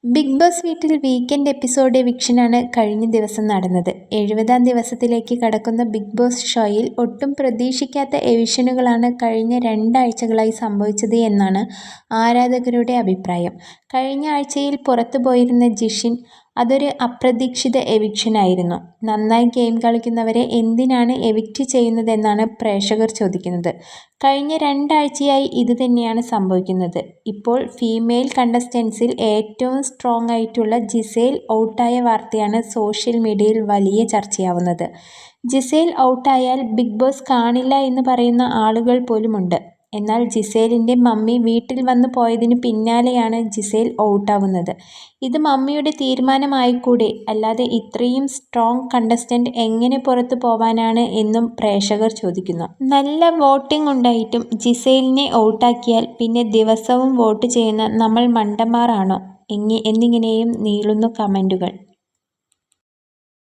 Big boss വീട്ടിൽ weekend episode എവിക്ഷനാണ് കഴിഞ്ഞ ദിവസം നടന്നത്. 70-ാം ദിവസത്തിലേക്ക് കടക്കുന്ന ബിഗ് ബോസ് ഷോയിൽ ഒട്ടും പ്രതീക്ഷിക്കാത്ത എവിക്ഷനുകളാണ് കഴിഞ്ഞ 2 ആഴ്ചകളായി സംഭവിച്ചത് എന്നാണ് ആരാധകരുടെ അഭിപ്രായം. കഴിഞ്ഞ ആഴ്ചയിൽ പുറത്തുപോയിരുന്ന ജിഷിൻ അതൊരു അപ്രതീക്ഷിത എവിക്ഷനായിരുന്നു. നന്നായി ഗെയിം കളിക്കുന്നവരെ എന്തിനാണ് എവിക്റ്റ് ചെയ്യുന്നതെന്നാണ് പ്രേക്ഷകർ ചോദിക്കുന്നത്. കഴിഞ്ഞ 2 ആഴ്ചയായി ഇതുതന്നെയാണ് സംഭവിക്കുന്നത്. ഇപ്പോൾ ഫീമെയിൽ കണ്ടസ്റ്റൻസിൽ ഏറ്റവും സ്ട്രോങ് ആയിട്ടുള്ള ജിസേൽ ഔട്ടായ വാർത്തയാണ് സോഷ്യൽ മീഡിയയിൽ വലിയ ചർച്ചയാവുന്നത്. ജിസേൽ ഔട്ടായാൽ ബിഗ് ബോസ് കാണില്ല എന്ന് പറയുന്ന ആളുകൾ പോലുമുണ്ട്. എന്നാൽ ജിസേലിൻ്റെ മമ്മി വീട്ടിൽ വന്നു പോയതിനു പിന്നാലെയാണ് ജിസേൽ ഔട്ടാവുന്നത്. ഇത് മമ്മിയുടെ തീരുമാനമായിക്കൂടെ? അല്ലാതെ ഇത്രയും സ്ട്രോങ് കണ്ടസ്റ്റന്റ് എങ്ങനെ പുറത്തു പോവാനാണ് എന്നും പ്രേക്ഷകർ ചോദിക്കുന്നു. നല്ല വോട്ടിംഗ് ഉണ്ടായിട്ടും ജിസേലിനെ ഔട്ടാക്കിയാൽ പിന്നെ ദിവസവും വോട്ട് ചെയ്യുന്ന നമ്മൾ മണ്ടന്മാർ ആണോ എന്നിങ്ങനെയും നീളുന്നു കമന്റുകൾ.